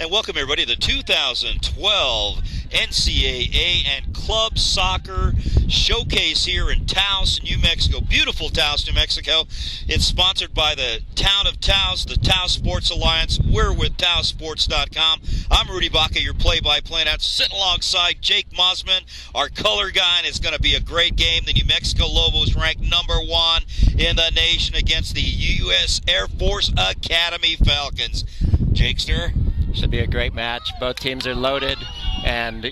And welcome everybody to the 2012 NCAA and Club Soccer Showcase here in Taos, New Mexico. Beautiful Taos, New Mexico. It's sponsored by the Town of Taos, the Taos Sports Alliance. We're with TaosSports.com. I'm Rudy Baca, your play-by-play announcer, sitting alongside Jake Mosman, our color guy, and it's going to be a great game. The New Mexico Lobos ranked #1 in the nation against the U.S. Air Force Academy Falcons. Jakester? Should be a great match. Both teams are loaded and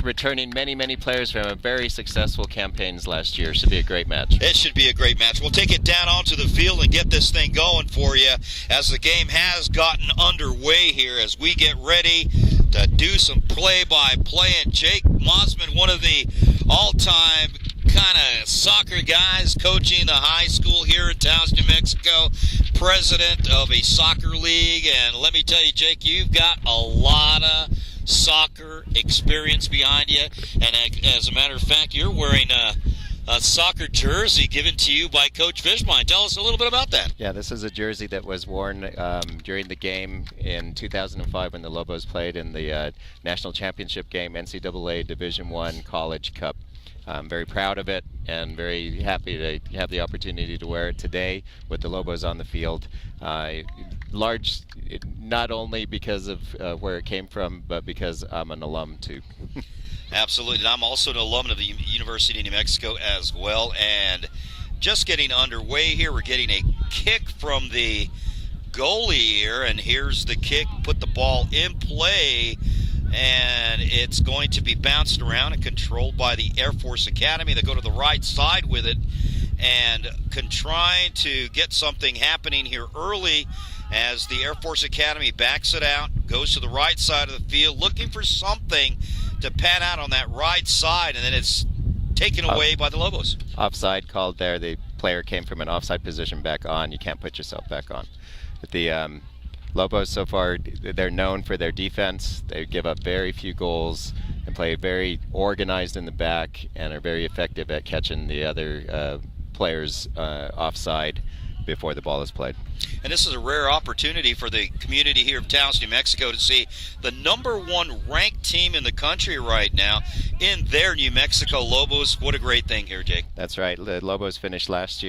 returning many players from a very successful campaigns last year. Should be a great match. It should be a great match. We'll take it down onto the field and get this thing going for you as the game has gotten underway here as we get ready to do some play-by-play. And Jake Mosman, one of the all-time kind of soccer guys coaching the high school here in Taos, New Mexico, president of a soccer league. And let me tell you, Jake, you've got a lot of soccer experience behind you. And as a matter of fact, you're wearing a soccer jersey given to you by Coach Fishbein. Tell us a little bit about that. Yeah, this is a jersey that was worn during the game in 2005 when the Lobos played in the national championship game, NCAA Division I College Cup. I'm very proud of it and very happy to have the opportunity to wear it today with the Lobos on the field. Large, not only because of where it came from, but because I'm an alum too. Absolutely. And I'm also an alum of the University of New Mexico as well. And just getting underway here, we're getting a kick from the goalie here. And here's the kick. Put the ball in play. And it's going to be bounced around and controlled by the Air Force Academy. They go to the right side with it and trying to get something happening here early as the Air Force Academy backs it out, goes to the right side of the field, looking for something to pan out on that right side, and then it's taken away by the Lobos. Offside called there. The player came from an offside position back on. You can't put yourself back on. But the Lobos so far, they're known for their defense. They give up very few goals and play very organized in the back and are very effective at catching the other players offside before the ball is played. And this is a rare opportunity for the community here of Taos, New Mexico to see the #1 ranked team in the country right now in their New Mexico Lobos. What a great thing here, Jake. That's right. The Lobos finished last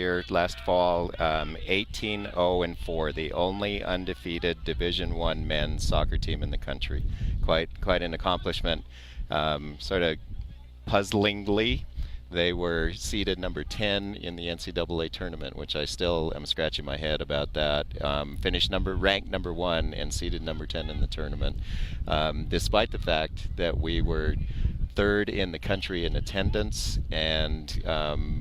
fall 18-0-4, the only undefeated Division I men's soccer team in the country. Quite an accomplishment. Sort of puzzlingly, they were seeded number 10 in the NCAA tournament, which I still am scratching my head about that. Finished ranked #1 and seeded number 10 in the tournament, despite the fact that we were third in the country in attendance, and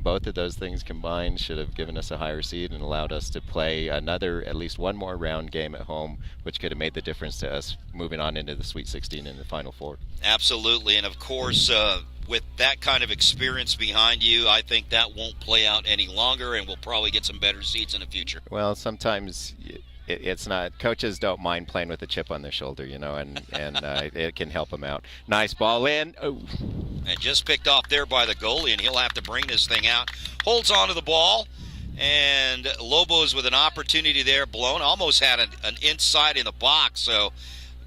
both of those things combined should have given us a higher seed and allowed us to play at least one more round game at home, which could have made the difference to us moving on into the Sweet 16 and the Final Four. Absolutely, and of course, with that kind of experience behind you, I think that won't play out any longer, and we'll probably get some better seeds in the future. Well, sometimes it's not. Coaches don't mind playing with a chip on their shoulder, and it can help them out. Nice ball in. Oh. And just picked off there by the goalie, and he'll have to bring this thing out. Holds onto the ball, and Lobos with an opportunity there, blown. Almost had an inside in the box, so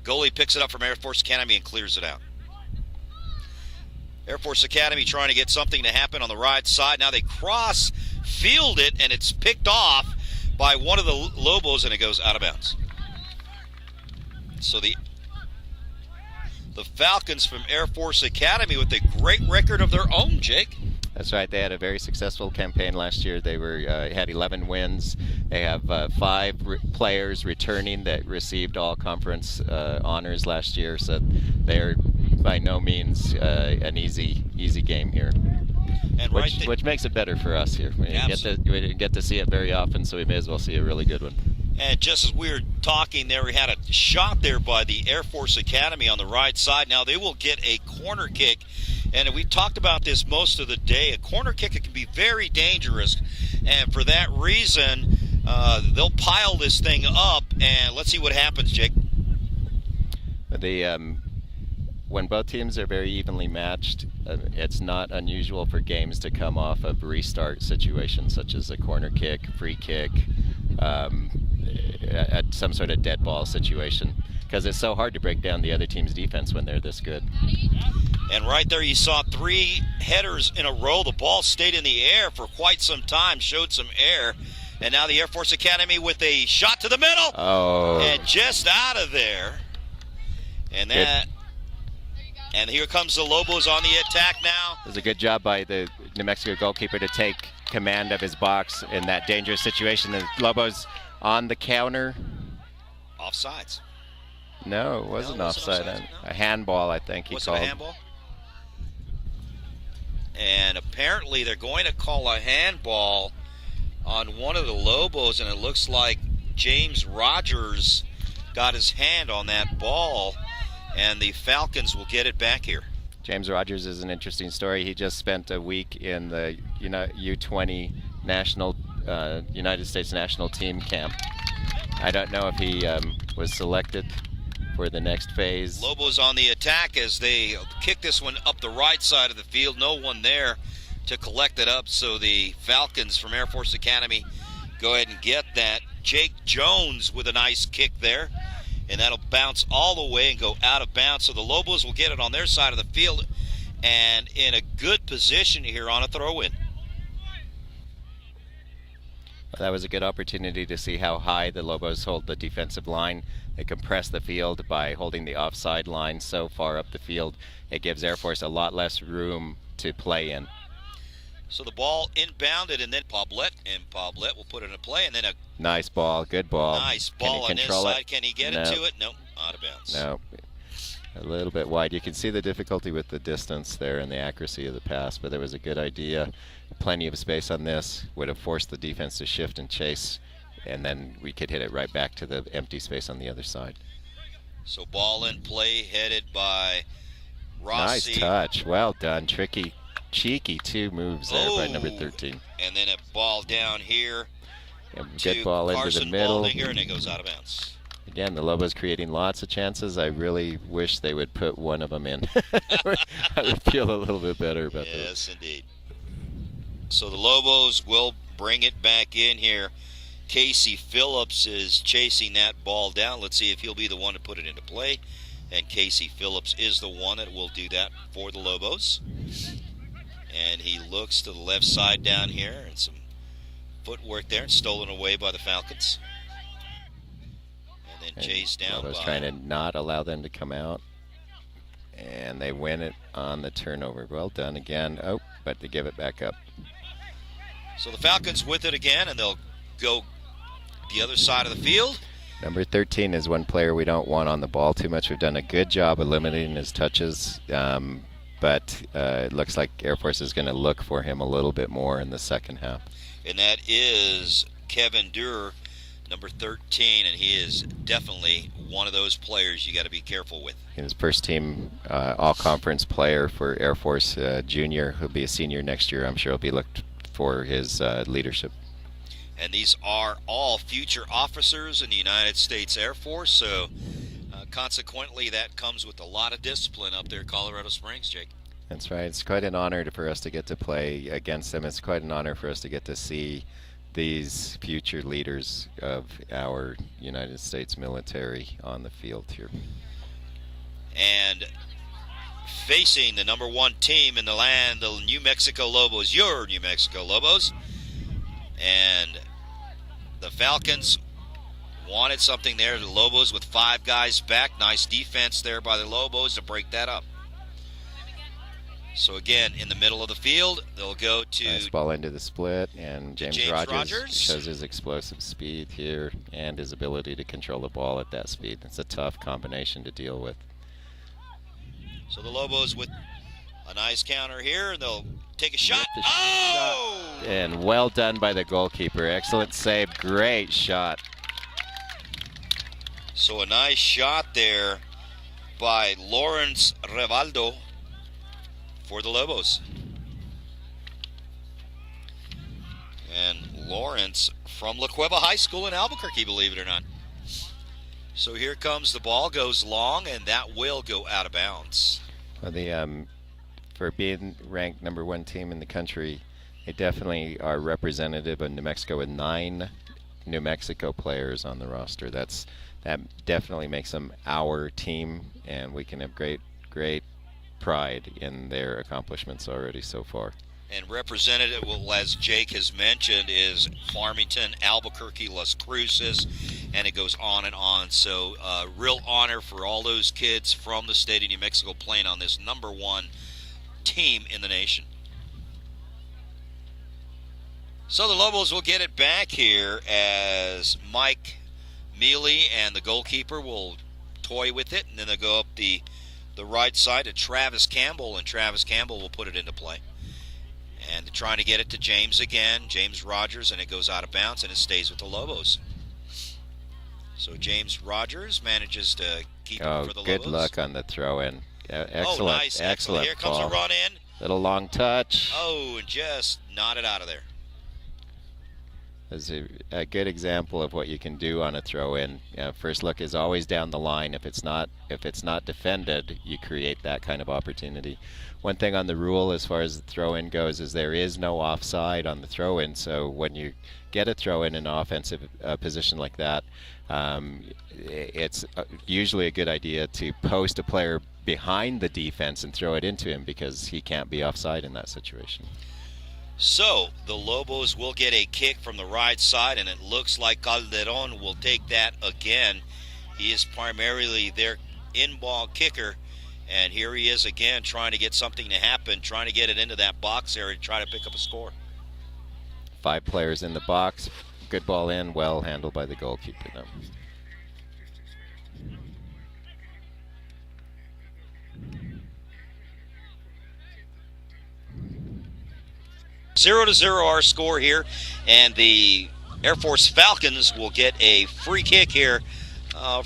goalie picks it up from Air Force Academy and clears it out. Air Force Academy trying to get something to happen on the right side. Now they cross-field it, and it's picked off by one of the Lobos, and it goes out of bounds. So the Falcons from Air Force Academy with a great record of their own, Jake. That's right. They had a very successful campaign last year. They had 11 wins. They have 5 players returning that received all conference honors last year, so they're by no means an easy game here. And which makes it better for us here. We get to see it very often, so we may as well see a really good one. And just as we were talking there, we had a shot there by the Air Force Academy on the right side. Now they will get a corner kick, and we've talked about this most of the day. A corner kick, it can be very dangerous, and for that reason, they'll pile this thing up, and let's see what happens, Jake. When both teams are very evenly matched, it's not unusual for games to come off of restart situations such as a corner kick, free kick, at some sort of dead ball situation. because it's so hard to break down the other team's defense when they're this good. And right there you saw 3 headers in a row. The ball stayed in the air for quite some time, showed some air. And now the Air Force Academy with a shot to the middle. Oh. And just out of there. And that. And here comes the Lobos on the attack now. It was a good job by the New Mexico goalkeeper to take command of his box in that dangerous situation. The Lobos on the counter. Offsides. No, it wasn't offside. No. A handball, I think he was called. Was it a handball? And apparently they're going to call a handball on one of the Lobos, and it looks like James Rogers got his hand on that ball, and the Falcons will get it back here. James Rogers is an interesting story. He just spent a week in the U20 national United States national team camp. I don't know if he was selected for the next phase. Lobos on the attack as they kick this one up the right side of the field. No one there to collect it up, so the Falcons from Air Force Academy go ahead and get that. Jake Jones with a nice kick there, and that'll bounce all the way and go out of bounds. So the Lobos will get it on their side of the field and in a good position here on a throw-in. That was a good opportunity to see how high the Lobos hold the defensive line. They compress the field by holding the offside line so far up the field. It gives Air Force a lot less room to play in. So the ball inbounded, and then Poblet will put it in play, and then a nice ball, good ball. Nice ball on this side. Can he get it to it? No, out of bounds. No, a little bit wide. You can see the difficulty with the distance there and the accuracy of the pass, but there was a good idea. Plenty of space on this would have forced the defense to shift and chase, and then we could hit it right back to the empty space on the other side. So ball in play, headed by Rossi. Nice touch. Well done. Tricky. Cheeky 2 moves there by number 13. And then a ball down here. Good ball into the middle. Here, and it goes out of bounds. Again, the Lobos creating lots of chances. I really wish they would put one of them in. I would feel a little bit better about that. Yes, indeed. So the Lobos will bring it back in here. Casey Phillips is chasing that ball down. Let's see if he'll be the one to put it into play. And Casey Phillips is the one that will do that for the Lobos. And he looks to the left side down here, and some footwork there, stolen away by the Falcons. And then chased down by... trying to not allow them to come out. And they win it on the turnover. Well done again. Oh, but they give it back up. So the Falcons with it again, and they'll go the other side of the field. Number 13 is one player we don't want on the ball too much. We've done a good job of limiting his touches. But it looks like Air Force is going to look for him a little bit more in the second half. And that is Kevin Durer, number 13, and he is definitely one of those players you got to be careful with. His first team all-conference player for Air Force junior. He'll be a senior next year. I'm sure he'll be looked for his leadership. And these are all future officers in the United States Air Force, so... consequently, that comes with a lot of discipline up there in Colorado Springs, Jake. That's right. It's quite an honor for us to get to play against them. It's quite an honor for us to get to see these future leaders of our United States military on the field here. And facing the number 1 team in the land, the New Mexico Lobos, your New Mexico Lobos. And the Falcons wanted something there. The Lobos with 5 guys back. Nice defense there by the Lobos to break that up. So again, in the middle of the field, they'll go to... Nice ball into the split, and James Rogers shows his explosive speed here and his ability to control the ball at that speed. It's a tough combination to deal with. So the Lobos with a nice counter here, and they'll take a shot. Oh! And well done by the goalkeeper. Excellent save. Great shot. So a nice shot there by Lawrence Revaldo for the Lobos. And Lawrence from La Cueva High School in Albuquerque, believe it or not. So here comes the ball, goes long, and that will go out of bounds. Well, for being ranked number 1 team in the country, they definitely are representative of New Mexico with 9 New Mexico players on the roster. That's that definitely makes them our team, and we can have great pride in their accomplishments already so far. And representative, well, as Jake has mentioned, is Farmington, Albuquerque, Las Cruces, and it goes on and on. So real honor for all those kids from the state of New Mexico playing on this #1 team in the nation. So the Lobos will get it back here as Mike Mealy and the goalkeeper will toy with it, and then they'll go up the right side to Travis Campbell, and Travis Campbell will put it into play. And trying to get it to James again, James Rogers, and it goes out of bounds, and it stays with the Lobos. So James Rogers manages to keep it for the Lobos. Good luck on the throw-in. Excellent, nice, excellent. Here comes a run in. Little long touch. Oh, and just nodded out of there. Is a good example of what you can do on a throw-in. First look is always down the line. If it's not defended, you create that kind of opportunity. One thing on the rule as far as the throw-in goes is there is no offside on the throw-in. So when you get a throw-in in an offensive position like that, it's usually a good idea to post a player behind the defense and throw it into him, because he can't be offside in that situation. So the Lobos will get a kick from the right side, and it looks like Calderon will take that again. He is primarily their in-ball kicker, and here he is again trying to get something to happen, trying to get it into that box area to try to pick up a score. 5 players in the box. Good ball in, well handled by the goalkeeper though. 0-0 our score here, and the Air Force Falcons will get a free kick here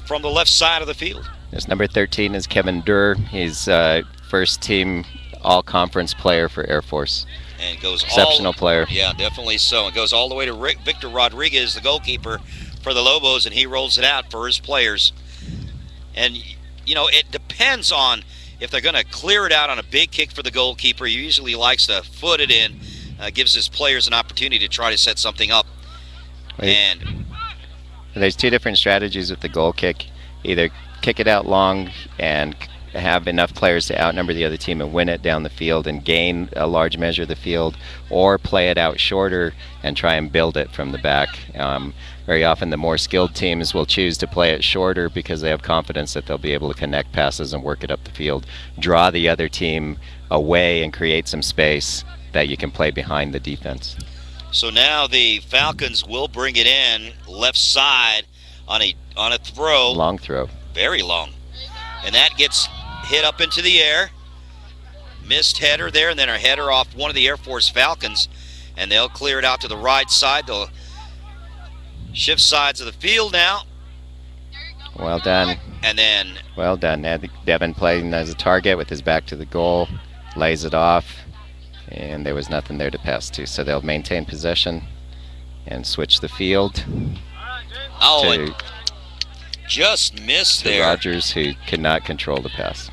from the left side of the field. This number 13 is Kevin Durr. He's first team all-conference player for Air Force. And goes exceptional player. Yeah, definitely so. It goes all the way to Victor Rodriguez, the goalkeeper for the Lobos, and he rolls it out for his players. And, you know, it depends on if they're going to clear it out on a big kick for the goalkeeper. He usually likes to foot it in, gives his players an opportunity to try to set something up. And there's 2 different strategies with the goal kick. Either kick it out long and have enough players to outnumber the other team and win it down the field and gain a large measure of the field, or play it out shorter and try and build it from the back. Very often the more skilled teams will choose to play it shorter because they have confidence that they'll be able to connect passes and work it up the field, draw the other team away and create some space that you can play behind the defense. So now the Falcons will bring it in left side on a throw. Long throw. Very long. And that gets hit up into the air. Missed header there, and then a header off one of the Air Force Falcons. And they'll clear it out to the right side. They'll shift sides of the field now. Well done. And then... Well done. Devin playing as a target with his back to the goal. Lays it off. And there was nothing there to pass to. So they'll maintain possession and switch the field. Oh, it just missed there. Rogers, who could not control the pass.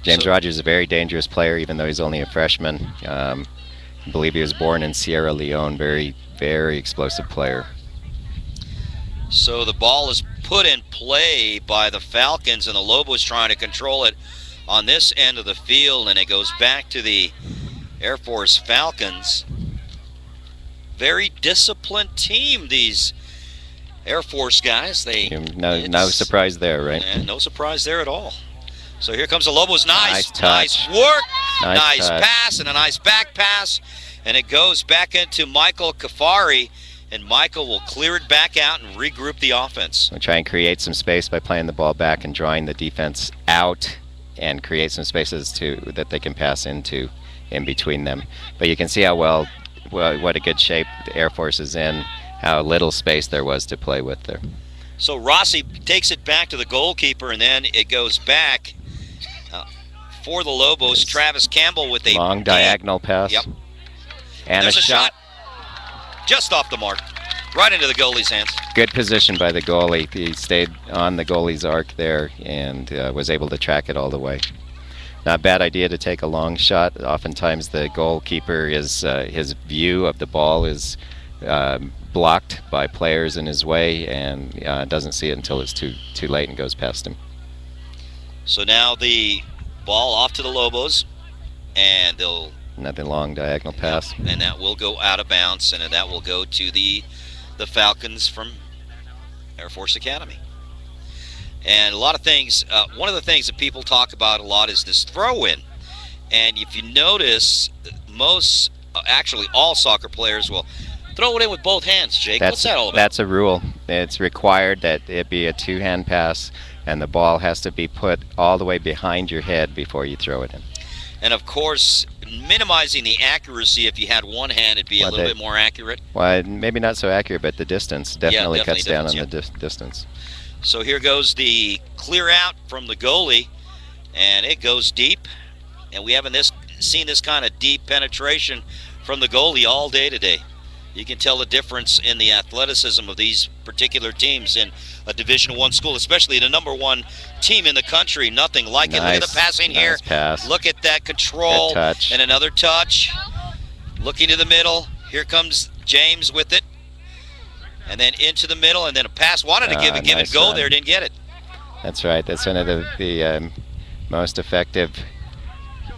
James Rogers is a very dangerous player, even though he's only a freshman. I believe he was born in Sierra Leone. Very, very explosive player. So the ball is put in play by the Falcons, and the Lobos trying to control it on this end of the field, and it goes back to the Air Force Falcons. Very disciplined team, these Air Force guys. No surprise there, right? No surprise there at all. So here comes the Lobos. Nice touch. Work, nice touch. Pass, and a nice back pass, and it goes back into Michael Kafari, and Michael will clear it back out and regroup the offense. We'll try and create some space by playing the ball back and drawing the defense out, and create some spaces that they can pass into in between them. But you can see how what a good shape the Air Force is in, how little space there was to play with there. So Rossi takes it back to the goalkeeper, and then it goes back for the Lobos. Travis Campbell with a long diagonal pass. Yep. And there's a shot just off the mark, right into the goalie's hands. Good position by the goalie. He stayed on the goalie's arc there and was able to track it all the way. Not a bad idea to take a long shot. Oftentimes the goalkeeper is his view of the ball is blocked by players in his way, and doesn't see it until it's too late and goes past him. So now the ball off to the Lobos, and they'll Another long diagonal pass. and that will go out of bounds, and that will go to the Falcons from Air Force Academy. And a lot of things, one of the things that people talk about a lot is this throw-in. And if you notice, most, actually all soccer players will throw it in with both hands. Jake, what's that all about? That's a rule. It's required that it be a two-hand pass, and the ball has to be put all the way behind your head before you throw it in. And of course, minimizing the accuracy, if you had one hand, it'd be a little bit more accurate. Well, maybe not so accurate, but the distance definitely cuts down on the distance. So here goes the clear out from the goalie, and it goes deep. And we haven't seen this kind of deep penetration from the goalie all day today. You can tell the difference in the athleticism of these particular teams in a Division I school, especially the #1 team in the country. Nothing like it. Look at the passing here. Pass. Look at that control. Good touch. And another touch. Looking to the middle. Here comes James with it. And then into the middle, and then a pass. Wanted to give it go there, didn't get it. That's right. That's one of the most effective,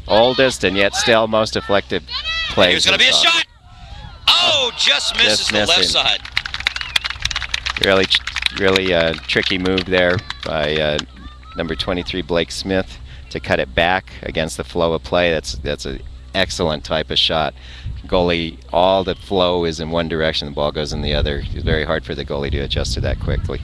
oldest, and yet still most effective plays. Here's going to be a shot. Oh, just misses the left side. Really tricky move there by number 23 Blake Smith to cut it back against the flow of play. That's an excellent type of shot. Goalie, all the flow is in one direction, the ball goes in the other. It's very hard for the goalie to adjust to that quickly.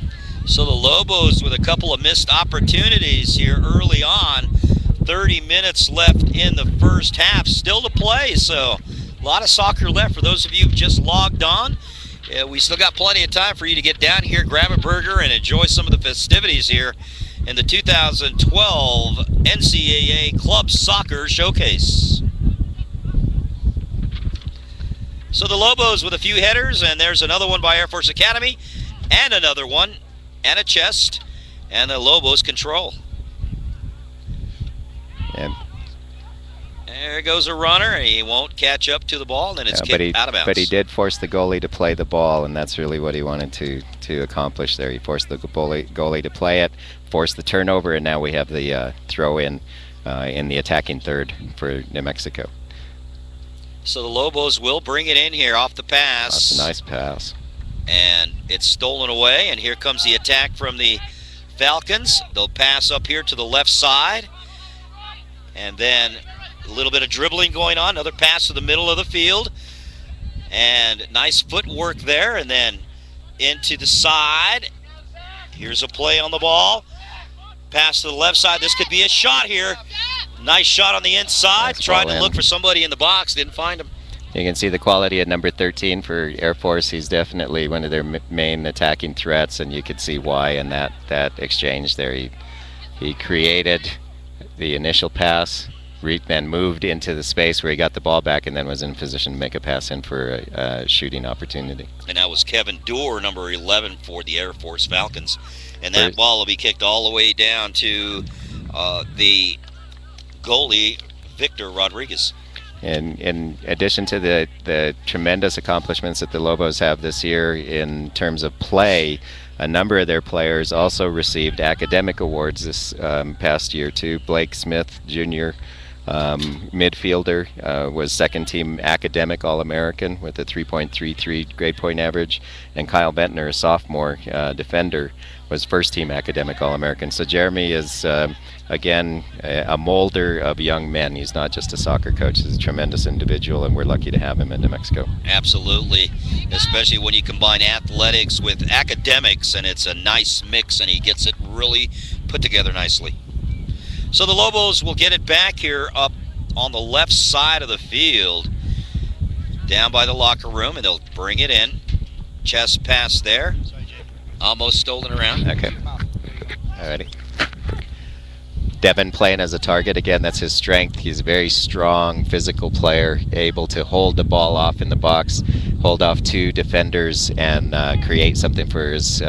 So the Lobos with a couple of missed opportunities here early on. 30 minutes left in the first half, still to play. So a lot of soccer left for those of you who just logged on. We still got plenty of time for you to get down here, grab a burger, and enjoy some of the festivities here in the 2012 NCAA Club Soccer Showcase. So the Lobos with a few headers, and there's another one by Air Force Academy, and another one, and a chest, and the Lobos control. And there goes a runner, and he won't catch up to the ball, and then it's kicked out of bounds. But he did force the goalie to play the ball, and that's really what he wanted to accomplish there. He forced the goalie to play it, forced the turnover, and now we have the throw-in in the attacking third for New Mexico. So the Lobos will bring it in here off the pass. That's a nice pass. And it's stolen away, and here comes the attack from the Falcons. They'll pass up here to the left side, and then a little bit of dribbling going on. Another pass to the middle of the field, and nice footwork there, and then into the side. Here's a play on the ball. Pass to the left side. This could be a shot here. Nice shot on the inside. Tried to look for somebody in the box. Didn't find him. You can see the quality at number 13 for Air Force. He's definitely one of their main attacking threats, and you could see why in that exchange there. He created the initial pass, then moved into the space where he got the ball back, and then was in position to make a pass in for a shooting opportunity. And that was Kevin Doerr, number 11 for the Air Force Falcons. And that ball will be kicked all the way down to the goalie, Victor Rodriguez. And in addition to the tremendous accomplishments that the Lobos have this year in terms of play, a number of their players also received academic awards this past year too. Blake Smith, junior midfielder, was second team academic All-American with a 3.33 grade point average, and Kyle Bentner, a sophomore defender, was first team academic All-American. So Jeremy is again a molder of young men. He's not just a soccer coach. He's a tremendous individual, and we're lucky to have him in New Mexico. Absolutely, especially when you combine athletics with academics, and it's a nice mix, and he gets it really put together nicely. So the Lobos will get it back here up on the left side of the field, down by the locker room, and they'll bring it in. Chest pass there. Almost stolen around. Okay. Alrighty. Devin playing as a target again. That's his strength. He's a very strong physical player, able to hold the ball off in the box, hold off two defenders, and create something for his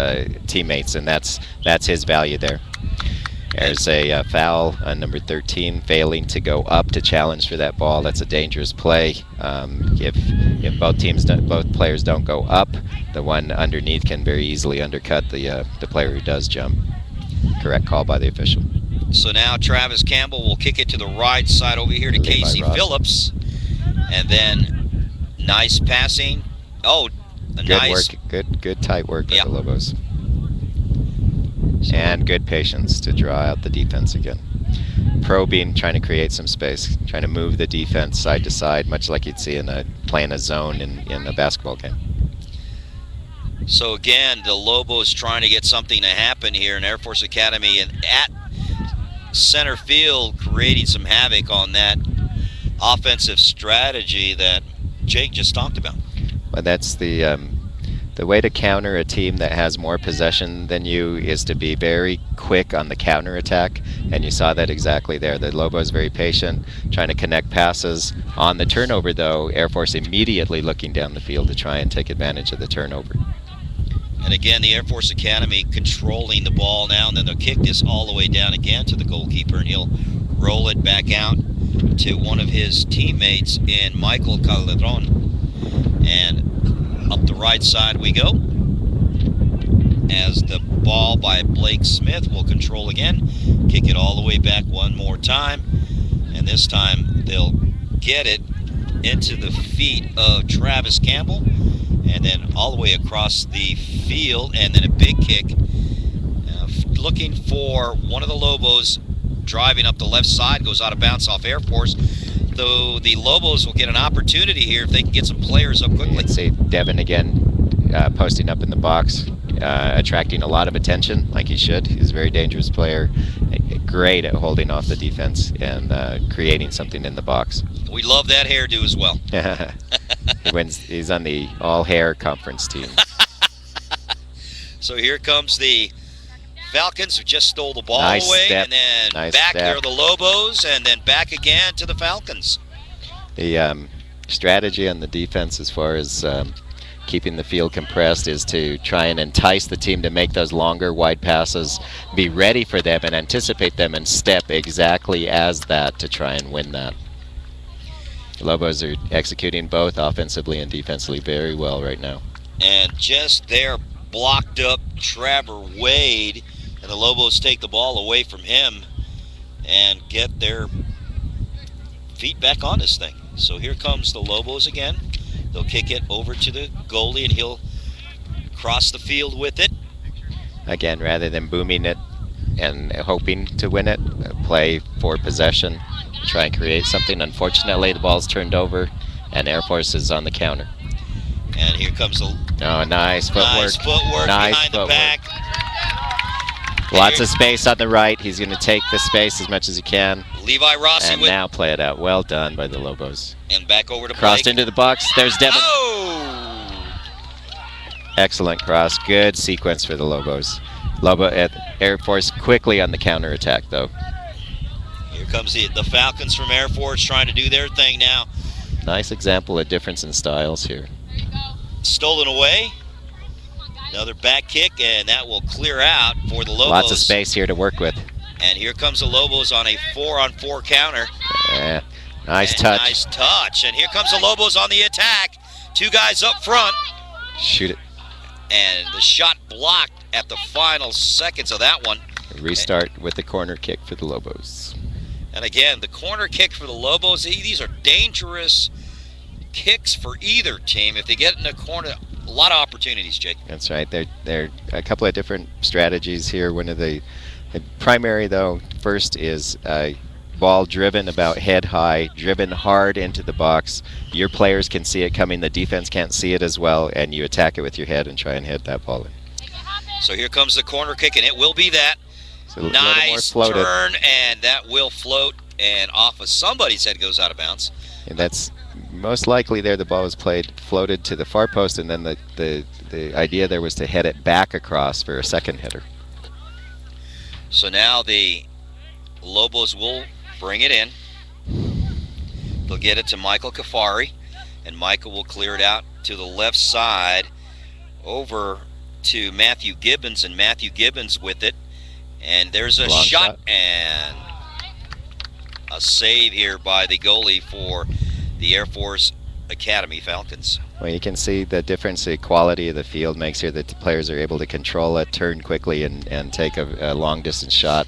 teammates, and that's his value there. There's a foul on number 13, failing to go up to challenge for that ball. That's a dangerous play. If both players don't go up, the one underneath can very easily undercut the player who does jump. Correct call by the official. So now Travis Campbell will kick it to the right side over here to Casey Phillips. And then nice passing. Oh, good nice work. Good tight work by the Lobos. And good patience to draw out the defense again. Probing, trying to create some space, trying to move the defense side to side, much like you'd see playing a zone in a basketball game. So again, the Lobos trying to get something to happen here in Air Force Academy, and at center field creating some havoc on that offensive strategy that Jake just talked about. Well, that's the way to counter a team that has more possession than you is to be very quick on the counterattack, and you saw that exactly there. The Lobos very patient, trying to connect passes. On the turnover, though, Air Force immediately looking down the field to try and take advantage of the turnover. And again, the Air Force Academy controlling the ball now, and then they'll kick this all the way down again to the goalkeeper, and he'll roll it back out to one of his teammates in Michael Calderon. And up the right side we go, as the ball by Blake Smith will control again, kick it all the way back one more time, and this time they'll get it into the feet of Travis Campbell, and then all the way across the field, and then a big kick, looking for one of the Lobos driving up the left side, goes out of bounds off Air Force. Though the Lobos will get an opportunity here if they can get some players up quickly. Let's see, Devin again posting up in the box, attracting a lot of attention like he should. He's a very dangerous player, great at holding off the defense and creating something in the box. We love that hairdo as well. He's on the all-hair conference team. So here comes the Falcons, who just stole the ball nice away, step. And then nice back step. there the Lobos, and then back again to the Falcons. The strategy on the defense as far as keeping the field compressed is to try and entice the team to make those longer, wide passes, be ready for them and anticipate them and step exactly as that to try and win that. The Lobos are executing both offensively and defensively very well right now. And just there, blocked up Trevor Wade, and the Lobos take the ball away from him and get their feet back on this thing. So here comes the Lobos again. They'll kick it over to the goalie, and he'll cross the field with it. Again, rather than booming it and hoping to win it, play for possession, try and create something. Unfortunately, the ball's turned over, and Air Force is on the counter. And here comes the nice footwork. Nice footwork behind the back. Lots of space on the right. He's going to take the space as much as he can. Levi Rossi and with now play it out. Well done by the Lobos. And back over to Crossed Blake. into the box. There's Devin. Oh! Excellent cross. Good sequence for the Lobos. Air Force quickly on the counterattack, though. Here comes the Falcons from Air Force trying to do their thing now. Nice example of difference in styles here. Stolen away. Another back kick, and that will clear out for the Lobos. Lots of space here to work with. And here comes the Lobos on a 4-on-4 counter. Yeah, nice touch. Nice touch. And here comes the Lobos on the attack. Two guys up front. Shoot it. And the shot blocked at the final seconds of that one. Restart with the corner kick for the Lobos. And again, the corner kick for the Lobos, these are dangerous kicks for either team. If they get in the corner, a lot of opportunities, Jake. That's right. There are a couple of different strategies here. One of the primary, though, first is ball driven about head high, driven hard into the box. Your players can see it coming. The defense can't see it as well, and you attack it with your head and try and hit that ball in. So here comes the corner kick, and it will be that. So a nice little more floated. Turn, and that will float, and off of somebody's head goes out of bounds. And that's most likely there. The ball was floated to the far post, and then the idea there was to head it back across for a second hitter. So now the Lobos will bring it in. They'll get it to Michael Kafari, and Michael will clear it out to the left side over to Matthew Gibbons, and Matthew Gibbons with it. And there's a Long shot and a save here by the goalie for the Air Force Academy Falcons. Well, you can see the difference the quality of the field makes here. The players are able to control it, turn quickly, and take a long-distance shot.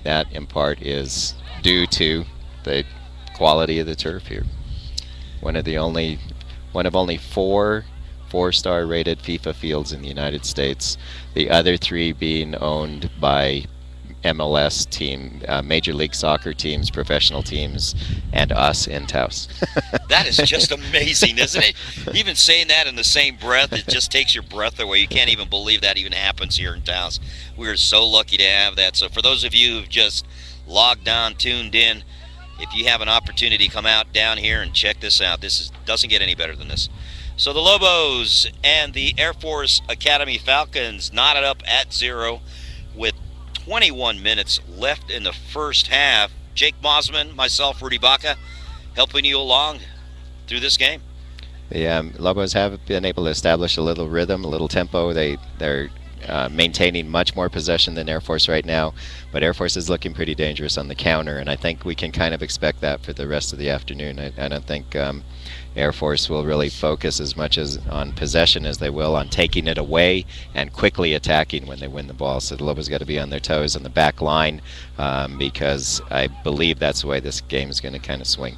That, in part, is due to the quality of the turf here. One of only four-star rated FIFA fields in the United States. The other three being owned by MLS team, Major League Soccer teams, professional teams, and us in Taos. That is just amazing, isn't it? Even saying that in the same breath, it just takes your breath away. You can't even believe that even happens here in Taos. We're so lucky to have that. So for those of you who've just logged on, tuned in, if you have an opportunity, come out down here and check this out. Doesn't get any better than this. So the Lobos and the Air Force Academy Falcons knotted up at 0 with 21 minutes left in the first half. Jake Mosman, myself, Rudy Baca, helping you along through this game. The Lobos have been able to establish a little rhythm, a little tempo. They're maintaining much more possession than Air Force right now, but Air Force is looking pretty dangerous on the counter, and I think we can kind of expect that for the rest of the afternoon. I don't think Air Force will really focus as much as on possession as they will on taking it away and quickly attacking when they win the ball. So the Lobos got to be on their toes on the back line because I believe that's the way this game is going to kind of swing.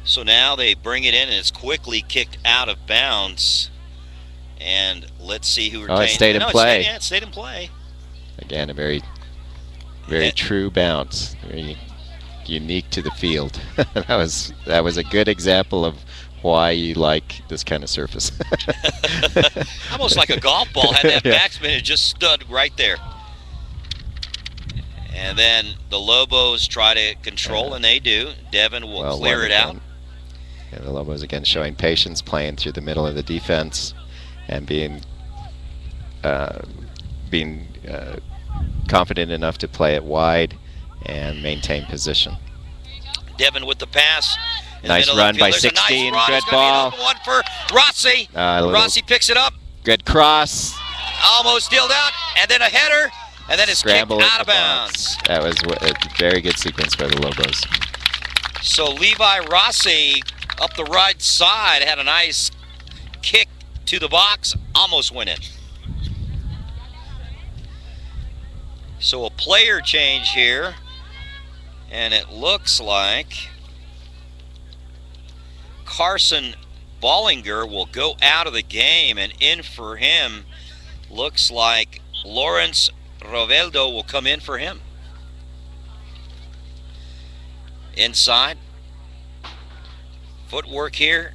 So now they bring it in, and it's quickly kicked out of bounds. And let's see who retains. Oh, it stayed in play. It stayed in play. Again, a very true bounce. Very unique to the field. that was a good example of why you like this kind of surface. Almost like a golf ball. Had that backspin, it just stood right there. And then the Lobos try to control, and they do. Devin will clear it out. Yeah, the Lobos again showing patience, playing through the middle of the defense, and being confident enough to play it wide and maintain position. Devin with the pass. Nice run by 16. Nice good ball. One for Rossi. Rossi picks it up. Good cross. Almost dealed out, and then a header, and then it's kicked out of bounds. That was a very good sequence by the Lobos. So Levi Rossi up the right side had a nice kick to the box, almost went in. So a player change here, and it looks like Carson Bollinger will go out of the game, and in for him looks like Lawrence Roveldo will come in for him. Inside. Footwork here.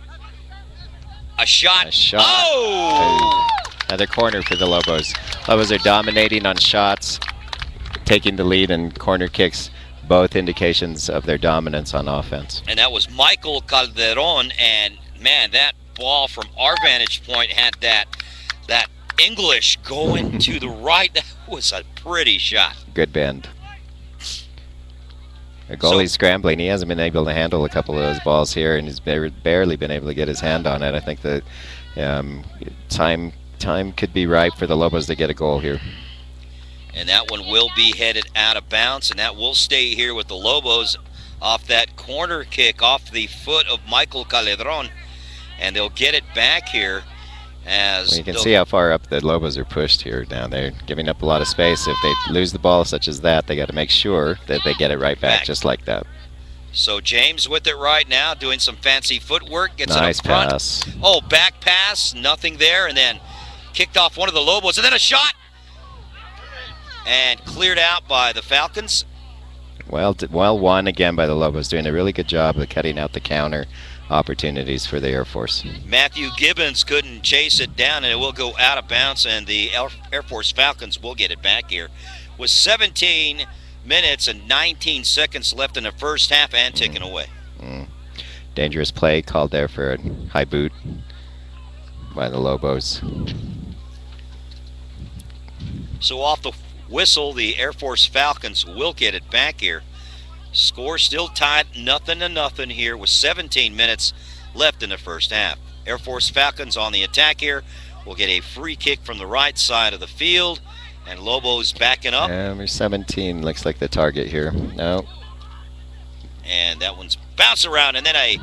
A shot. Oh! Another corner for the Lobos. Lobos are dominating on shots, taking the lead, and corner kicks, both indications of their dominance on offense. And that was Michael Calderon, and man, that ball from our vantage point had that English going to the right. That was a pretty shot. Good bend. The goalie's scrambling. He hasn't been able to handle a couple of those balls here, and he's barely been able to get his hand on it. I think that time could be ripe for the Lobos to get a goal here. And that one will be headed out of bounds, and that will stay here with the Lobos off that corner kick off the foot of Michael Calderon, and they'll get it back here. As you can see how far up the Lobos are pushed here now. They're giving up a lot of space. If they lose the ball such as that, they got to make sure that they get it right back just like that. So James with it right now, doing some fancy footwork, gets nice it up front. Pass. Oh, back pass, nothing there, and then kicked off one of the Lobos, and then a shot, and cleared out by the Falcons. Well won again by the Lobos, doing a really good job of cutting out the counter opportunities for the Air Force. Matthew Gibbons couldn't chase it down, and it will go out of bounds, and the Air Force Falcons will get it back here with 17 minutes and 19 seconds left in the first half and ticking away. Dangerous play called there for a high boot by the Lobos. So off the whistle, the Air Force Falcons will get it back here. Score still tied 0-0 here with 17 minutes left in the first half. Air Force Falcons on the attack here will get a free kick from the right side of the field, And Lobos backing up. Number 17 looks like the target here. No. And that one's bounced around, and then a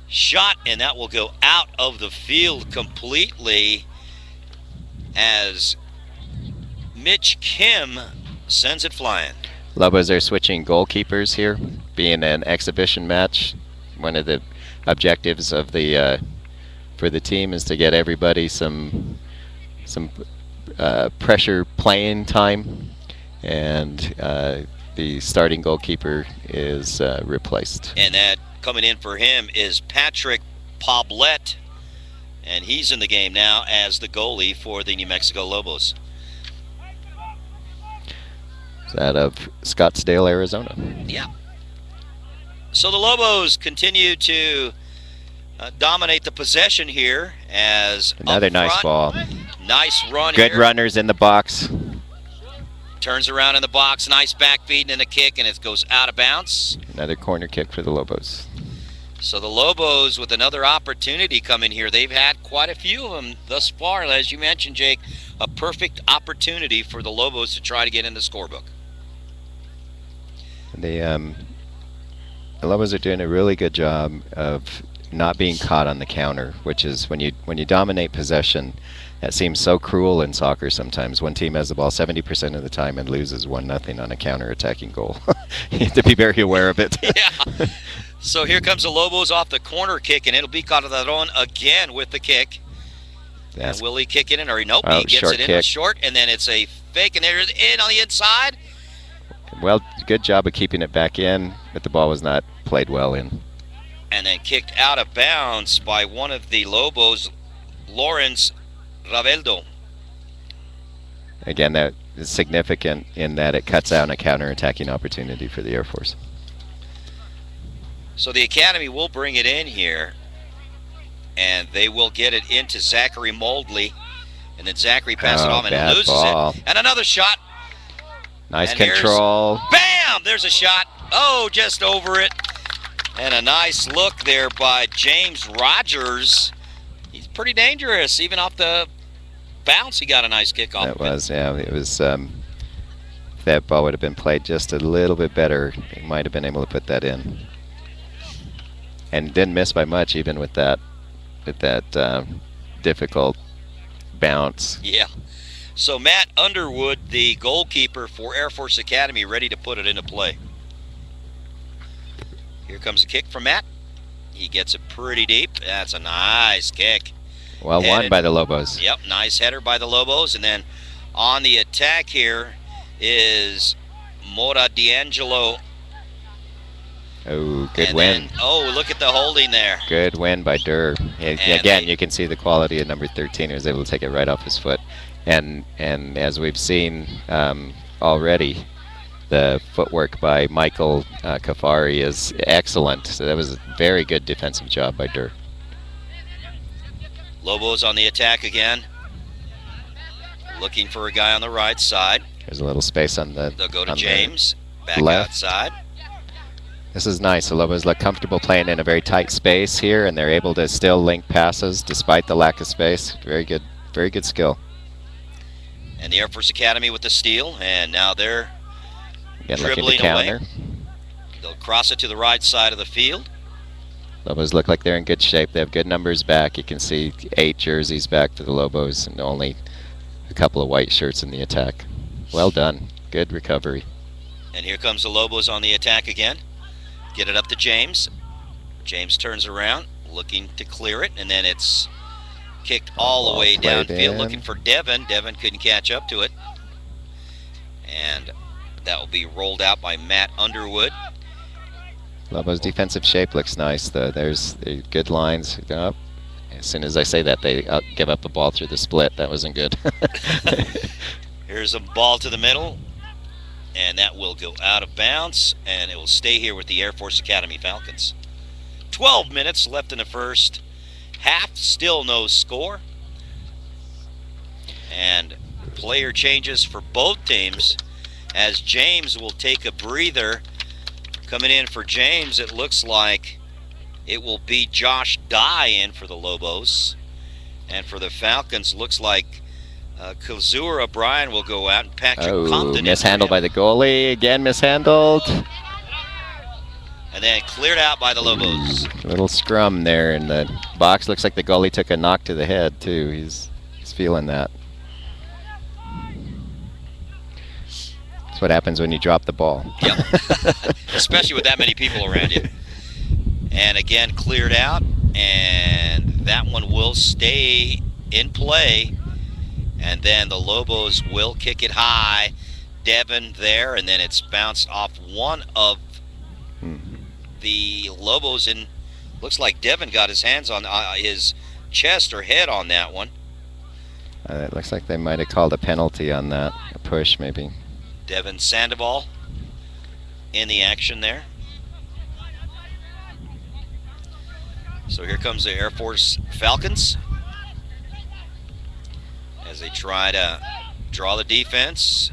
shot, and that will go out of the field completely as Mitch Kim sends it flying. Lobos are switching goalkeepers here, being an exhibition match. One of the objectives of the for the team is to get everybody some pressure playing time, and the starting goalkeeper is replaced. And that coming in for him is Patrick Poblet, and he's in the game now as the goalie for the New Mexico Lobos. It's out of Scottsdale, Arizona. Yeah. So the Lobos continue to dominate the possession here as another nice ball. Nice run Good here. runners in the box. Turns around in the box, nice back feed and a kick, and it goes out of bounds. Another corner kick for the Lobos. So the Lobos with another opportunity coming here. They've had quite a few of them thus far, as you mentioned, Jake. A perfect opportunity for the Lobos to try to get in the scorebook. The Lobos are doing a really good job of not being caught on the counter, which is when you dominate possession. That seems so cruel in soccer sometimes. One team has the ball 70% of the time and loses 1-0 on a counter-attacking goal. You have to be very aware of it. Yeah. So here comes the Lobos off the corner kick, and it'll be Calderon again with the kick. And will he kick it in? Or nope, he gets it in short, and then it's a fake, and there's in on the inside. Well, good job of keeping it back in, but the ball was not played well in. And then kicked out of bounds by one of the Lobos, Lawrence Raveldo. Again, that is significant in that it cuts out a counter-attacking opportunity for the Air Force. So the Academy will bring it in here, and they will get it into Zachary Moldley, and then Zachary passes it off and loses it. And another shot. Nice control. Bam! There's a shot. Oh, just over it. And a nice look there by James Rogers. He's pretty dangerous. Even off the bounce, he got a nice kick off. That was, yeah. It was, if that ball would have been played just a little bit better, he might have been able to put that in. And didn't miss by much, even with that difficult bounce. Yeah. So Matt Underwood, the goalkeeper for Air Force Academy, ready to put it into play. Here comes a kick from Matt. He gets it pretty deep. That's a nice kick. Well won by the Lobos. Yep, nice header by the Lobos. And then on the attack here is Mora D'Angelo. Oh, good win. Oh, look at the holding there. Good win by Durr. Again, you can see the quality of number 13. He was able to take it right off his foot. And as we've seen already, the footwork by Michael Kafari is excellent. So that was a very good defensive job by Durr. Lobos on the attack again. Looking for a guy on the right side. There's a little space on the They'll go to James. Back left. Outside. This is nice. The Lobos look comfortable playing in a very tight space here, and they're able to still link passes despite the lack of space. Very good skill. And the Air Force Academy with the steal, and now they're dribbling away. They'll cross it to the right side of the field. Lobos look like they're in good shape. They have good numbers back. You can see 8 jerseys back for the Lobos and only a couple of white shirts in the attack. Well done. Good recovery. And here comes the Lobos on the attack again. Get it up to James. James turns around, looking to clear it, and then it's kicked all the way downfield, looking for Devin. Devin couldn't catch up to it. And that will be rolled out by Matt Underwood. Lobos' defensive shape looks nice, though. There's good lines. Up. As soon as I say that, they give up the ball through the split. That wasn't good. Here's a ball to the middle, and that will go out of bounds, and it will stay here with the Air Force Academy Falcons. 12 minutes left in the first half, still no score. And player changes for both teams as James will take a breather. Coming in for James, it looks like it will be Josh Dye in for the Lobos. And for the Falcons, looks like Kazura O'Brien will go out, and Patrick Oh, Compton mishandled by the goalie. Again, mishandled. and then cleared out by the Lobos. Little scrum there in the box. Looks like the goalie took a knock to the head, too. He's feeling that. That's what happens when you drop the ball. Yep. Especially with that many people around you. And again, cleared out, and that one will stay in play. And then the Lobos will kick it high. Devin there, and then it's bounced off one of the Lobos, and looks like Devin got his hands on his chest or head on that one. It looks like they might have called a penalty on that, a push maybe. Devin Sandoval in the action there. So here comes the Air Force Falcons as they try to draw the defense,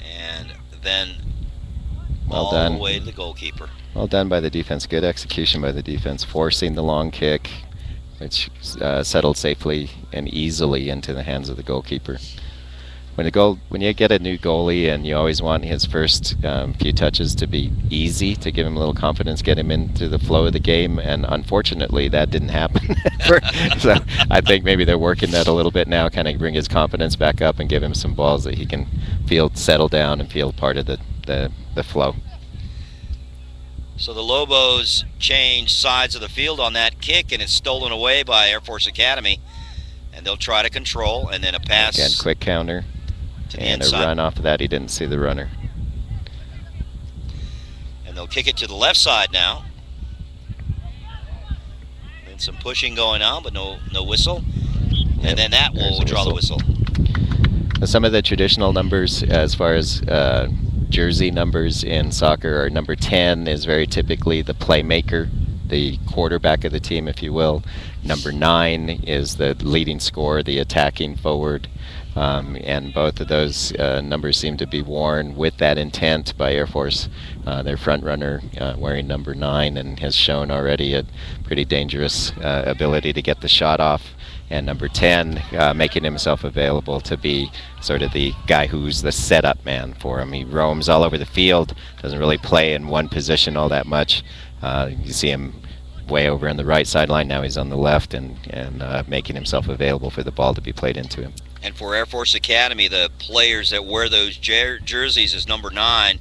and then all the way to the goalkeeper. Well done by the defense. Good execution by the defense, forcing the long kick, which settled safely and easily into the hands of the goalkeeper. When you get a new goalie, and you always want his first few touches to be easy, to give him a little confidence, get him into the flow of the game, and unfortunately that didn't happen. So I think maybe they're working that a little bit now, kind of bring his confidence back up and give him some balls that he can feel settle down and feel part of the flow. So the Lobos change sides of the field on that kick, and it's stolen away by Air Force Academy, and they'll try to control, and then a pass. Again, quick counter. And a run off of that. He didn't see the runner. And they'll kick it to the left side now. And some pushing going on, but no whistle. And then that will draw the whistle. Some of the traditional numbers, as far as jersey numbers in soccer, are number 10 is very typically the playmaker, the quarterback of the team, if you will. Number 9 is the leading scorer, the attacking forward. And both of those numbers seem to be worn with that intent by Air Force. Their front runner wearing number 9 and has shown already a pretty dangerous ability to get the shot off. And number 10 making himself available to be sort of the guy who's the setup man for him. He roams all over the field, doesn't really play in one position all that much. You see him way over on the right sideline. Now he's on the left and making himself available for the ball to be played into him. And for Air Force Academy, the players that wear those jerseys is number 9,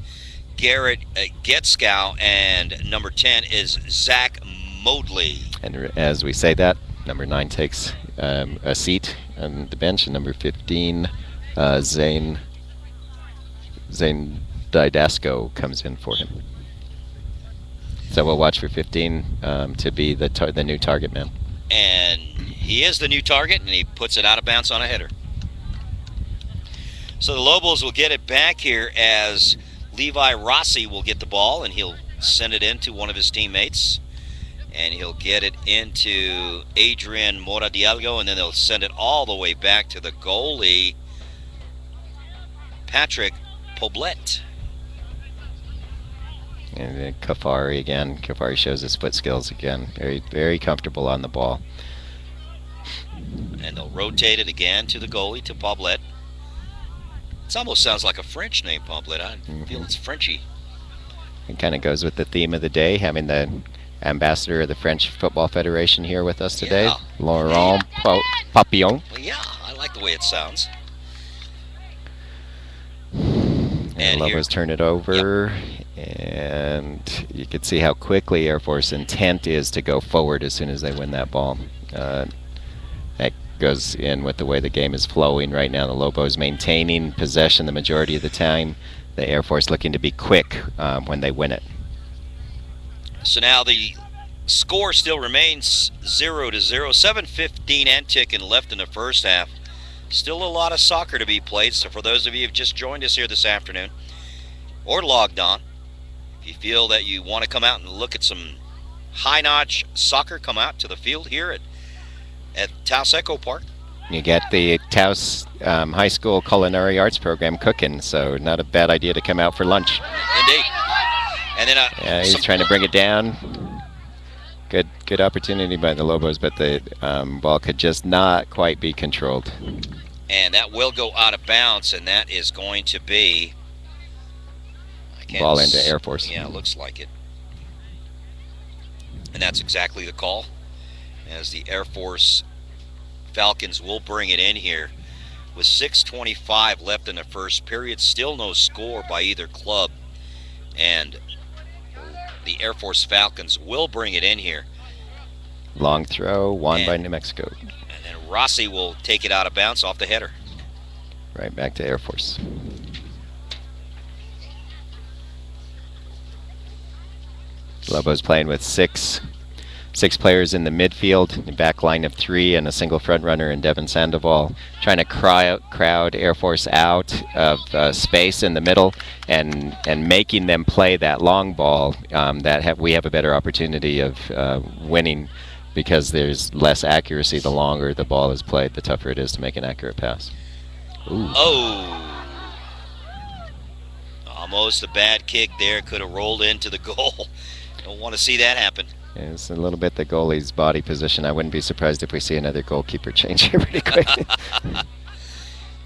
Garrett Getskow, and number 10 is Zach Modley. And as we say that, number 9 takes a seat on the bench, and number 15, Zane Didasco, comes in for him. So we'll watch for 15 to be the new target man. And he is the new target, and he puts it out of bounds on a header. So the Lobos will get it back here as Levi Rossi will get the ball, and he'll send it in to one of his teammates. And he'll get it into Adrian Moradialgo, and then they'll send it all the way back to the goalie, Patrick Poblet. And then Kafari again. Kafari shows his foot skills again. Very, very comfortable on the ball. And they'll rotate it again to the goalie, to Poblet. It almost sounds like a French name, Poblet. I feel it's Frenchy. It kind of goes with the theme of the day, having the ambassador of the French Football Federation here with us today, yeah. Laurent Papillon. Well, yeah, I like the way it sounds. And Lobos turn it over, and you can see how quickly Air Force intent is to go forward as soon as they win that ball. That goes in with the way the game is flowing right now. The Lobos maintaining possession the majority of the time. The Air Force looking to be quick when they win it. So now the score still remains 0-0. 7:15 and ticking left in the first half. Still a lot of soccer to be played. So for those of you who've just joined us here this afternoon or logged on, if you feel that you want to come out and look at some high-notch soccer, come out to the field here at Taos Echo Park. You get the Taos High School Culinary Arts program cooking, so not a bad idea to come out for lunch. Indeed. And then he's trying to bring it down. Good opportunity by the Lobos, but the ball could just not quite be controlled. And that will go out of bounds, and that is going to be... Ball into Air Force. Yeah, it looks like it. And that's exactly the call, as the Air Force Falcons will bring it in here. With 6:25 left in the first period, still no score by either club. And the Air Force Falcons will bring it in here. Long throw, won by New Mexico. And then Rossi will take it out of bounds off the header. Right back to Air Force. Lobos playing with six players in the midfield, a back line of 3, and a single front runner in Devin Sandoval, trying to crowd Air Force out of space in the middle and making them play that long ball. We have a better opportunity of winning, because there's less accuracy the longer the ball is played, the tougher it is to make an accurate pass. Ooh. Oh! Almost a bad kick there. Could have rolled into the goal. Don't want to see that happen. It's a little bit the goalie's body position. I wouldn't be surprised if we see another goalkeeper change here pretty quick.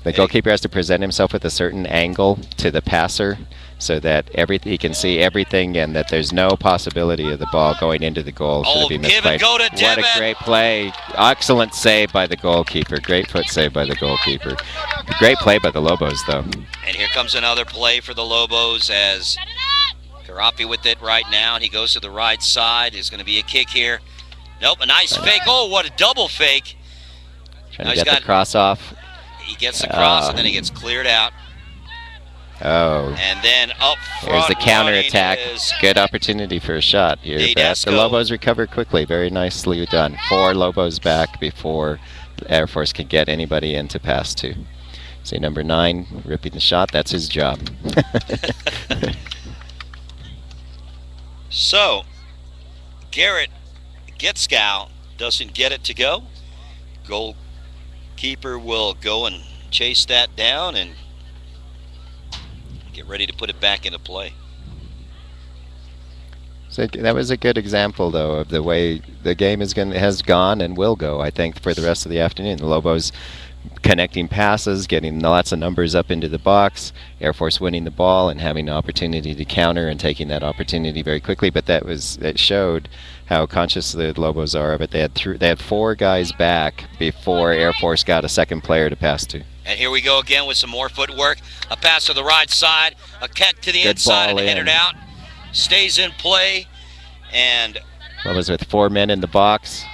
The goalkeeper has to present himself with a certain angle to the passer so that he can see everything, and that there's no possibility of the ball going into the goal should it be misplayed. Go to what a great play. Excellent save by the goalkeeper. Great foot save by the goalkeeper. Great play by the Lobos, though. And here comes another play for the Lobos, as Karafi with it right now, and he goes to the right side. There's going to be a kick here. Nope, a nice fake. Oh, what a double fake. Trying to get the cross off. He gets the cross, and then he gets cleared out. Oh. And then up front, here's the counter attack. Good opportunity for a shot here. The Lobos recover quickly. Very nicely done. 4 Lobos back before Air Force can get anybody in to pass to. See number 9 ripping the shot. That's his job. So, Garrett Getskow doesn't get it to go. Goalkeeper will go and chase that down and get ready to put it back into play. So that was a good example, though, of the way the game has gone and will go, I think, for the rest of the afternoon. The Lobos connecting passes, getting lots of numbers up into the box, Air Force winning the ball and having an opportunity to counter and taking that opportunity very quickly. But it showed how conscious the Lobos are of it. They had 4 guys back before Air Force got a second player to pass to. And here we go again with some more footwork. A pass to the right side, a kick to the inside, and headed out. Stays in play, and Lobos with 4 men in the box.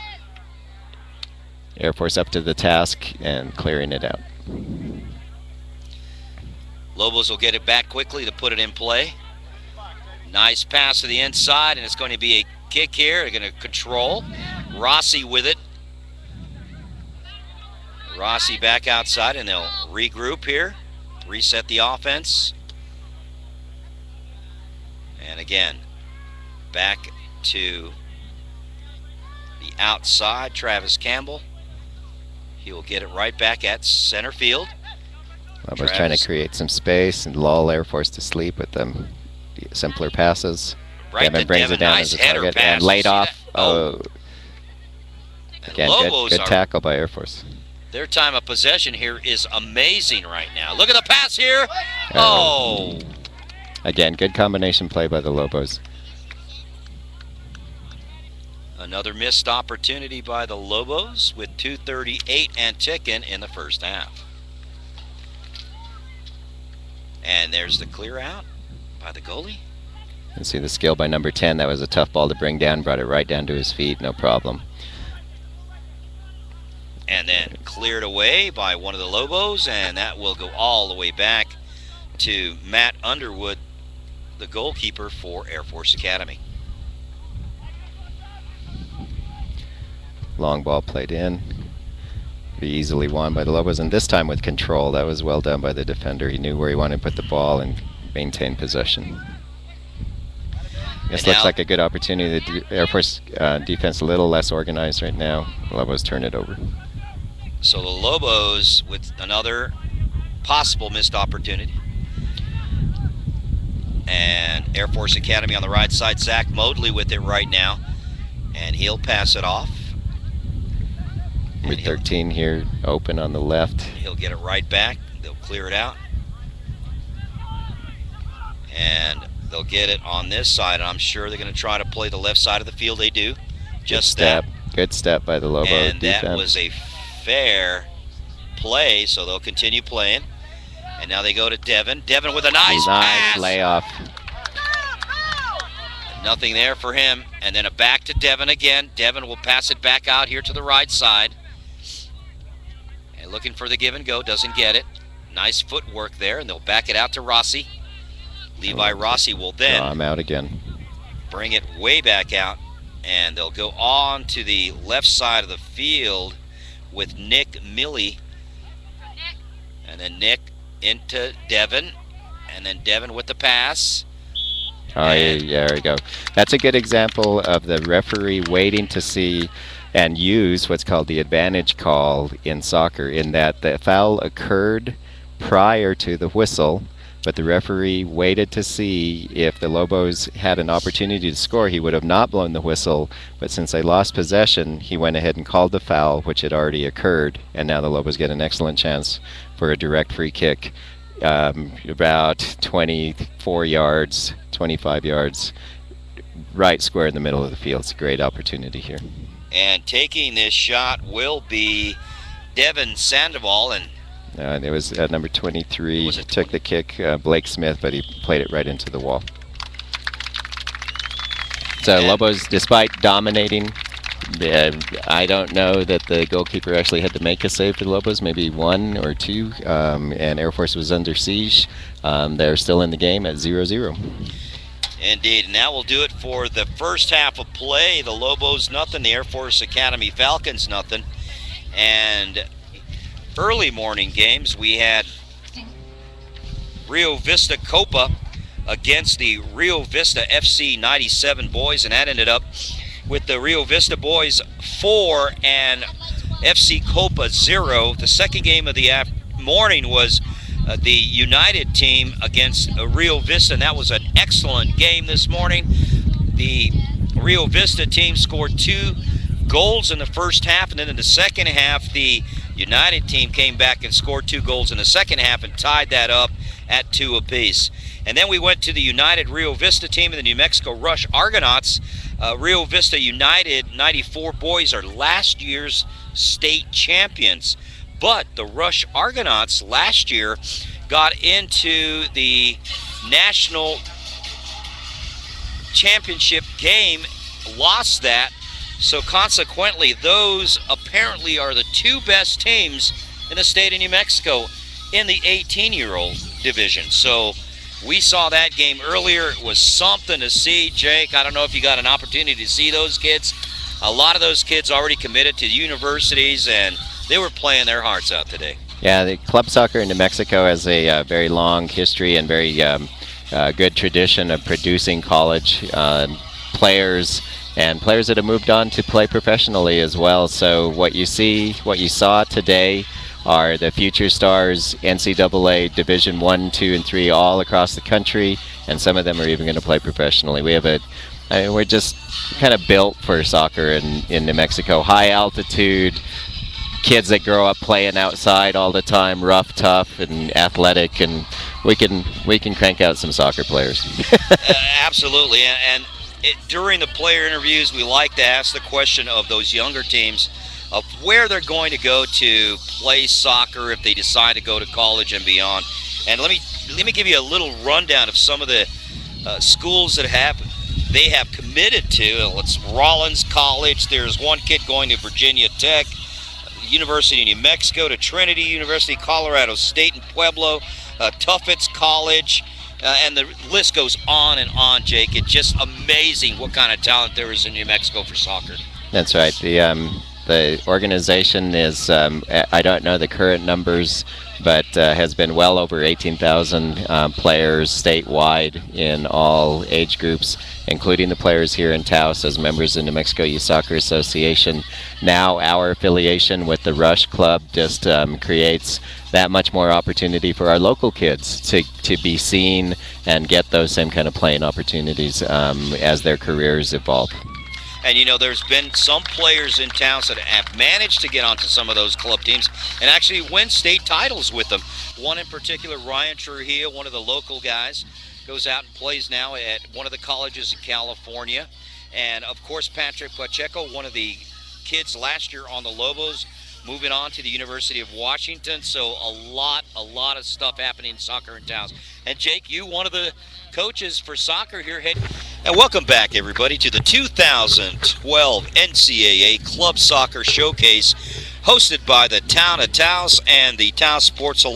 Air Force up to the task and clearing it out. Lobos will get it back quickly to put it in play. Nice pass to the inside, and it's going to be a kick here. They're going to control. Rossi with it. Rossi back outside, and they'll regroup here, reset the offense. And again, back to the outside, Travis Campbell. He will get it right back at center field. Lobos trying to create some space and lull Air Force to sleep with them simpler passes. Right, Devin brings it down nice as a target pass. and laid off. Oh. Again, good tackle by Air Force. Their time of possession here is amazing right now. Look at the pass here. Oh. Again, good combination play by the Lobos. Another missed opportunity by the Lobos with 2:38 and ticking in the first half. And there's the clear out by the goalie. You see the skill by number 10. That was a tough ball to bring down. Brought it right down to his feet. No problem. And then cleared away by one of the Lobos, and that will go all the way back to Matt Underwood, the goalkeeper for Air Force Academy. Long ball played in. Pretty easily won by the Lobos, and this time with control. That was well done by the defender. He knew where he wanted to put the ball and maintain possession. This looks like a good opportunity. The Air Force defense a little less organized right now. The Lobos turn it over. So the Lobos with another possible missed opportunity. And Air Force Academy on the right side, Zach Moodley with it right now. And he'll pass it off. Number 13 here, open on the left. He'll get it right back. They'll clear it out. And they'll get it on this side. I'm sure they're going to try to play the left side of the field. They do. Just that. Good step by the Lobos and defense. That was a fair play, so they'll continue playing. And now they go to Devin. Devin with a nice pass. Layoff. Nothing there for him. And then a back to Devin again. Devin will pass it back out here to the right side. And looking for the give and go. Doesn't get it. Nice footwork there. And they'll back it out to Rossi. Levi Rossi will then I'm out again. Bring it way back out. And they'll go on to the left side of the field with Nick Milley. And then Nick into Devin. And then Devin with the pass. Oh, yeah, there we go. That's a good example of the referee waiting to see and use what's called the advantage call in soccer, in that the foul occurred prior to the whistle, but the referee waited to see if the Lobos had an opportunity to score. He would have not blown the whistle, but since they lost possession, he went ahead and called the foul, which had already occurred, and now the Lobos get an excellent chance for a direct free kick. About 24 yards, 25 yards, right square in the middle of the field. It's a great opportunity here. And taking this shot will be Devin Sandoval. And it was number 23. Took the kick, Blake Smith, but he played it right into the wall. So Lobos, despite dominating, I don't know that the goalkeeper actually had to make a save for the Lobos, maybe one or two, and Air Force was under siege. They're still in the game at 0-0. Indeed, and that will do it for the first half of play. The Lobos nothing, the Air Force Academy Falcons nothing. And early morning games, we had Rio Vista Copa against the Rio Vista FC 97 boys, and that ended up with the Rio Vista boys 4 and FC Copa 0. The second game of the morning was the United team against Rio Vista, and that was an excellent game this morning. The Rio Vista team scored 2 goals in the first half, and then in the second half, the United team came back and scored 2 goals in the second half and tied that up at 2 apiece. And then we went to the United Rio Vista team and the New Mexico Rush Argonauts. Rio Vista United 94 boys are last year's state champions, but the Rush Argonauts last year got into the national championship game, lost that, so consequently those apparently are the 2 best teams in the state of New Mexico in the 18-year-old division. So we saw that game earlier. It was something to see, Jake. I don't know if you got an opportunity to see those kids. A lot of those kids already committed to universities, and they were playing their hearts out today. Yeah, the club soccer in New Mexico has a very long history and very good tradition of producing college players and players that have moved on to play professionally as well. So what you saw today are the future stars, NCAA Division 1, 2, and 3 all across the country, and some of them are even going to play professionally. We're just kind of built for soccer in New Mexico. High altitude, kids that grow up playing outside all the time, rough, tough, and athletic, and we can crank out some soccer players. Absolutely, and during the player interviews, we like to ask the question of those younger teams of where they're going to go to play soccer if they decide to go to college and beyond. And let me give you a little rundown of some of the schools that they have committed to. It's Rollins College. There's one kid going to Virginia Tech, University of New Mexico, to Trinity University, Colorado State in Pueblo, Tufts College, and the list goes on and on, Jake. It's just amazing what kind of talent there is in New Mexico for soccer. That's right. The organization is, I don't know the current numbers, but has been well over 18,000 players statewide in all age groups, including the players here in Taos as members of the New Mexico Youth Soccer Association. Now our affiliation with the Rush Club just creates that much more opportunity for our local kids to be seen and get those same kind of playing opportunities as their careers evolve. And, you know, there's been some players in towns that have managed to get onto some of those club teams and actually win state titles with them. One in particular, Ryan Trujillo, one of the local guys, goes out and plays now at one of the colleges in California. And, of course, Patrick Pacheco, one of the kids last year on the Lobos, moving on to the University of Washington. So a lot of stuff happening in soccer in towns. And Jake, you one of the coaches for soccer here. And welcome back, everybody, to the 2012 NCAA Club Soccer Showcase, hosted by the Town of Taos and the Taos Sports Alliance.